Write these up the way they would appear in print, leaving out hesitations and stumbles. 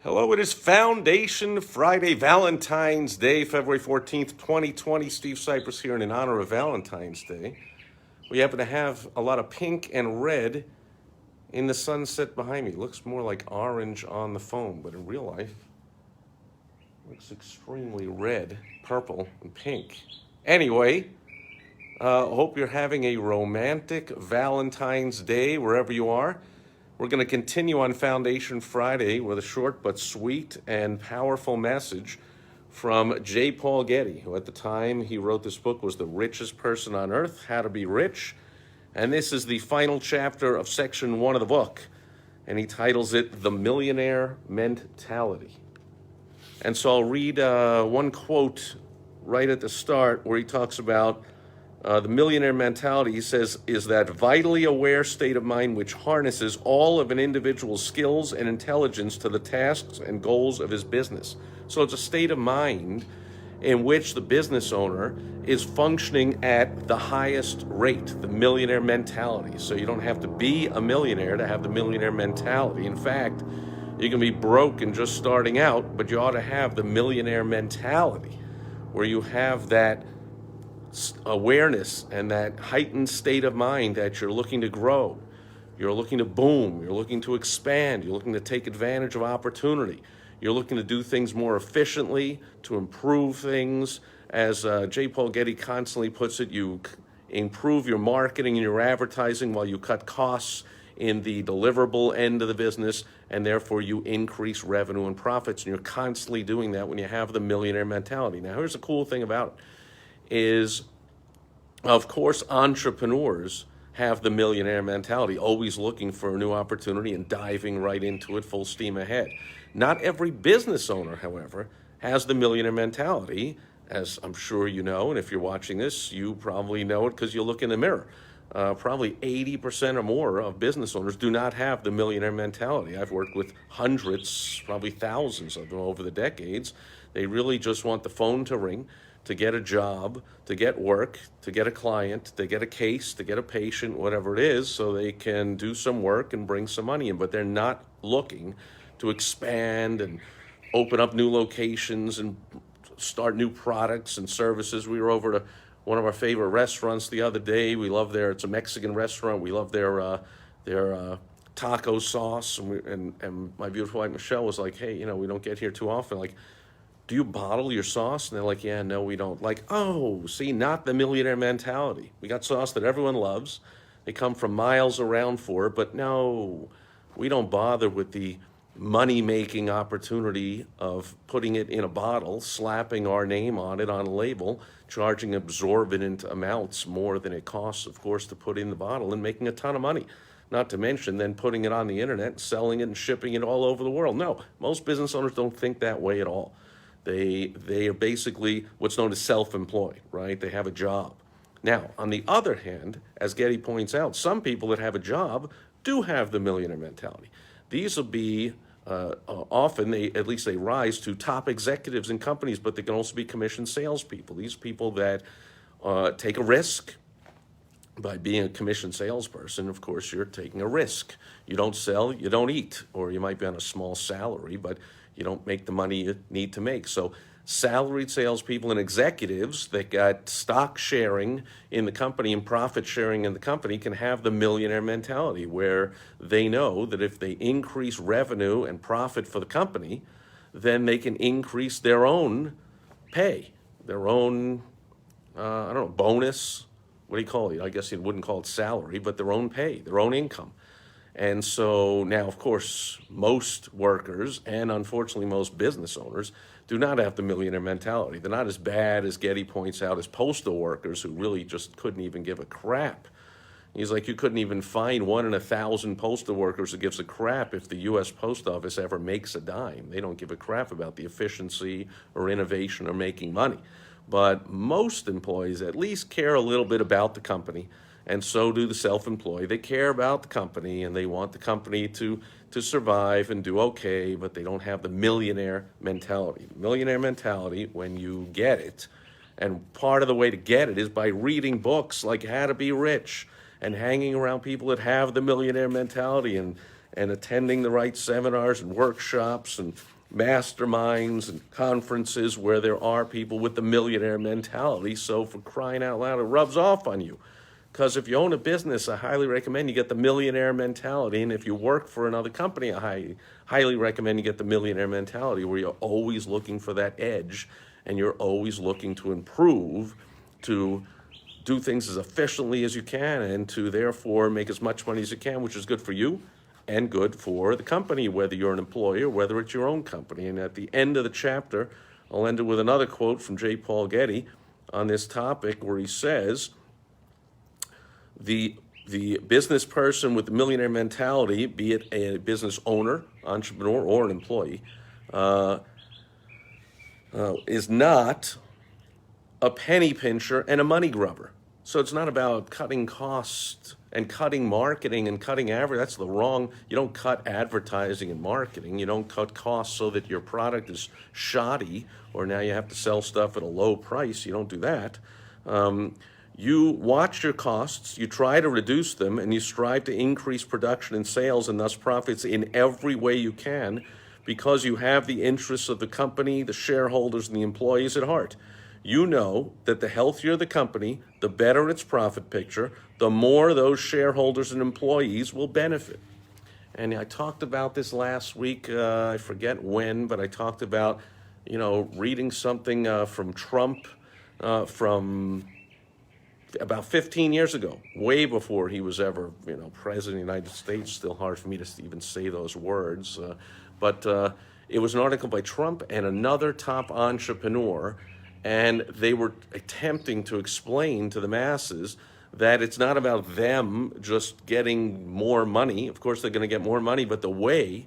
Hello, it is Foundation Friday, Valentine's Day, February 14th, 2020. Steve Sipress here, and in honor of Valentine's Day, we happen to have a lot of pink and red in the sunset behind me. It looks more like orange on the phone, but in real life, it looks extremely red, purple, and pink. Anyway, hope you're having a romantic Valentine's Day wherever you are. We're going to continue on Foundation Friday with a short but sweet and powerful message from J. Paul Getty, who at the time he wrote this book was the richest person on earth, How to Be Rich. And this is the final chapter of section 1 of the book. And he titles it The Millionaire Mentality. And so I'll read one quote right at the start where he talks about the millionaire mentality. He says, is that vitally aware state of mind which harnesses all of an individual's skills and intelligence to the tasks and goals of his business. So it's a state of mind in which the business owner is functioning at the highest rate, the millionaire mentality. So you don't have to be a millionaire to have the millionaire mentality. In fact, you can be broke and just starting out, but you ought to have the millionaire mentality where you have that awareness and that heightened state of mind that you're looking to grow, you're looking to boom, you're looking to expand, you're looking to take advantage of opportunity, you're looking to do things more efficiently, to improve things. As J. Paul Getty constantly puts it, you improve your marketing and your advertising while you cut costs in the deliverable end of the business, and therefore you increase revenue and profits, and you're constantly doing that when you have the millionaire mentality. Now, here's the cool thing about it. Is, of course, entrepreneurs have the millionaire mentality, always looking for a new opportunity and diving right into it full steam ahead. Not every business owner, however, has the millionaire mentality, as I'm sure you know, and if you're watching this, you probably know it because you look in the mirror. Probably 80% or more of business owners do not have the millionaire mentality. I've worked with hundreds, probably thousands of them over the decades. They really just want the phone to ring, to get a job, to get work, to get a client, to get a case, to get a patient, whatever it is, so they can do some work and bring some money in. But they're not looking to expand and open up new locations and start new products and services. We were over to one of our favorite restaurants the other day. We love it's a Mexican restaurant. We love their taco sauce. And my beautiful wife, Michelle, was like, hey, we don't get here too often. Like, do you bottle your sauce? And they're like, yeah, no, we don't. Like, oh, see, not the millionaire mentality. We got sauce that everyone loves. They come from miles around for it, but no, we don't bother with the money-making opportunity of putting it in a bottle, slapping our name on it on a label, charging exorbitant amounts more than it costs, of course, to put in the bottle and making a ton of money. Not to mention then putting it on the internet, selling it and shipping it all over the world. No, most business owners don't think that way at all. They are basically what's known as self-employed, right? They have a job. Now, on the other hand, as Getty points out, some people that have a job do have the millionaire mentality. These will be often, at least they rise to top executives in companies, but they can also be commissioned salespeople. These people that take a risk by being a commissioned salesperson. Of course, you're taking a risk. You don't sell, you don't eat, or you might be on a small salary, but you don't make the money you need to make. So salaried salespeople and executives that got stock sharing in the company and profit sharing in the company can have the millionaire mentality, where they know that if they increase revenue and profit for the company, then they can increase their own pay, their own, bonus. What do you call it? I guess you wouldn't call it salary, but their own pay, their own income. And so now, of course, most workers and unfortunately most business owners do not have the millionaire mentality. They're not as bad, as Getty points out, as postal workers who really just couldn't even give a crap. He's like, you couldn't even find 1 in 1,000 postal workers who gives a crap if the U.S. Post Office ever makes a dime. They don't give a crap about the efficiency or innovation or making money. But most employees at least care a little bit about the company, and so do the self-employed. They care about the company, and they want the company to survive and do okay, but they don't have the millionaire mentality. The millionaire mentality, when you get it, and part of the way to get it is by reading books like How to Be Rich and hanging around people that have the millionaire mentality and attending the right seminars and workshops and masterminds and conferences where there are people with the millionaire mentality. So for crying out loud, it rubs off on you. Because if you own a business, I highly recommend you get the millionaire mentality. And if you work for another company, I highly recommend you get the millionaire mentality, where you're always looking for that edge and you're always looking to improve, to do things as efficiently as you can, and to therefore make as much money as you can, which is good for you and good for the company, whether you're an employee or whether it's your own company. And at the end of the chapter, I'll end it with another quote from J. Paul Getty on this topic, where he says, the business person with the millionaire mentality, be it a business owner, entrepreneur, or an employee, is not a penny pincher and a money grubber. So it's not about cutting costs and cutting marketing and cutting advertising. That's the wrong. You don't cut advertising and marketing. You don't cut costs so that your product is shoddy or now you have to sell stuff at a low price. You don't do that. You watch your costs, you try to reduce them, and you strive to increase production and sales and thus profits in every way you can, because you have the interests of the company, the shareholders, and the employees at heart. You know that the healthier the company, the better its profit picture, the more those shareholders and employees will benefit. And I talked about this last week, I forget when, but I talked about, reading something from Trump from about 15 years ago, way before he was ever, president of the United States. Still hard for me to even say those words. But it was an article by Trump and another top entrepreneur, and they were attempting to explain to the masses that it's not about them just getting more money. Of course, they're going to get more money, but the way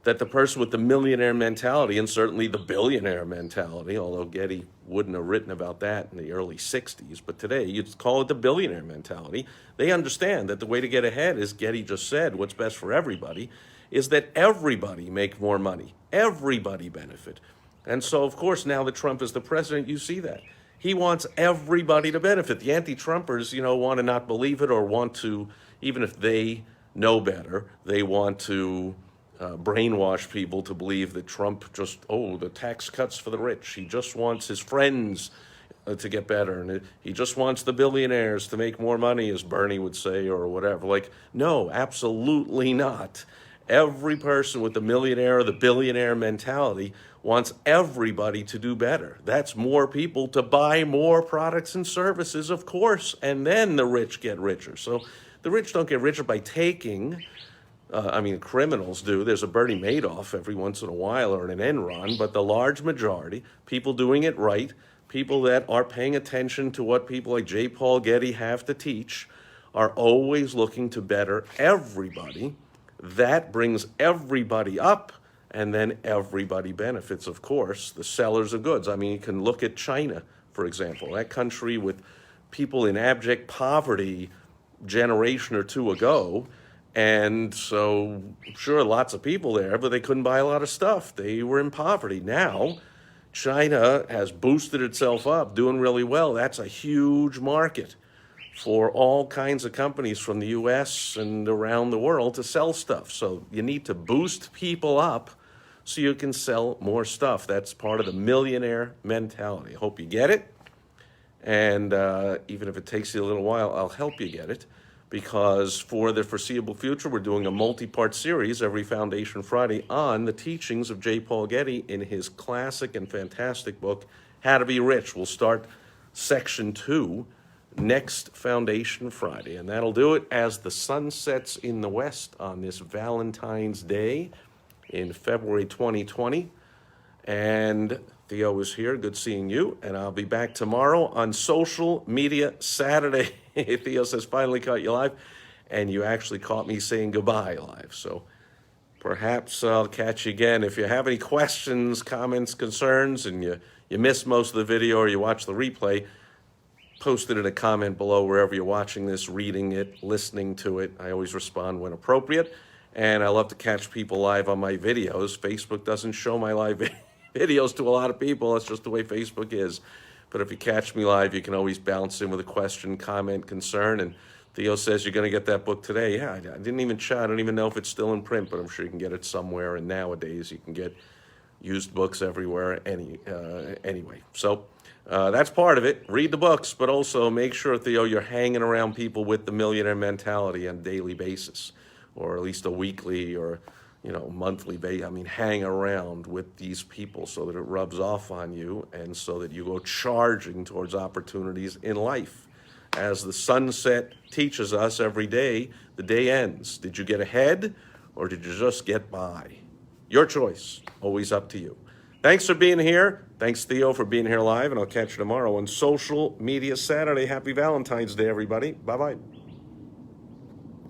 that the person with the millionaire mentality, and certainly the billionaire mentality, although Getty wouldn't have written about that in the early 60s, but today you'd call it the billionaire mentality. They understand that the way to get ahead, as Getty just said, what's best for everybody, is that everybody make more money, everybody benefit. And so, of course, now that Trump is the president, you see that. He wants everybody to benefit. The anti-Trumpers, want to not believe it, or want to, even if they know better, they want to brainwash people to believe that Trump the tax cuts for the rich. He just wants his friends to get better, and he just wants the billionaires to make more money, as Bernie would say, or whatever. No, absolutely not. Every person with the millionaire or the billionaire mentality wants everybody to do better. That's more people to buy more products and services, of course, and then the rich get richer. So the rich don't get richer by taking. Criminals do. There's a Bernie Madoff every once in a while, or an Enron, but the large majority, people doing it right, people that are paying attention to what people like J. Paul Getty have to teach, are always looking to better everybody. That brings everybody up, and then everybody benefits, of course, the sellers of goods. You can look at China, for example, that country with people in abject poverty generation or two ago. And so, sure, lots of people there, but they couldn't buy a lot of stuff. They were in poverty. Now, China has boosted itself up, doing really well. That's a huge market for all kinds of companies from the U.S. and around the world to sell stuff. So you need to boost people up so you can sell more stuff. That's part of the millionaire mentality. I hope you get it. And even if it takes you a little while, I'll help you get it. Because for the foreseeable future, we're doing a multi-part series every Foundation Friday on the teachings of J. Paul Getty in his classic and fantastic book, How to Be Rich. We'll start section 2 next Foundation Friday, and that'll do it as the sun sets in the west on this Valentine's Day in February 2020. And Theo is here. Good seeing you. And I'll be back tomorrow on Social Media Saturday. Theo says, finally caught you live. And you actually caught me saying goodbye live. So perhaps I'll catch you again. If you have any questions, comments, concerns, and you missed most of the video or you watch the replay, post it in a comment below wherever you're watching this, reading it, listening to it. I always respond when appropriate. And I love to catch people live on my videos. Facebook doesn't show my live videos to a lot of people. That's just the way Facebook is. But if you catch me live, you can always bounce in with a question, comment, concern. And Theo says, you're going to get that book today. Yeah, I didn't even chat. I don't even know if it's still in print, but I'm sure you can get it somewhere. And nowadays you can get used books everywhere anyway. So that's part of it. Read the books, but also make sure, Theo, you're hanging around people with the Millionaire Mentality on a daily basis, or at least a weekly or monthly basis. I mean, hang around with these people so that it rubs off on you and so that you go charging towards opportunities in life. As the sunset teaches us every day, the day ends. Did you get ahead or did you just get by? Your choice, always up to you. Thanks for being here. Thanks, Theo, for being here live, and I'll catch you tomorrow on Social Media Saturday. Happy Valentine's Day, everybody. Bye-bye.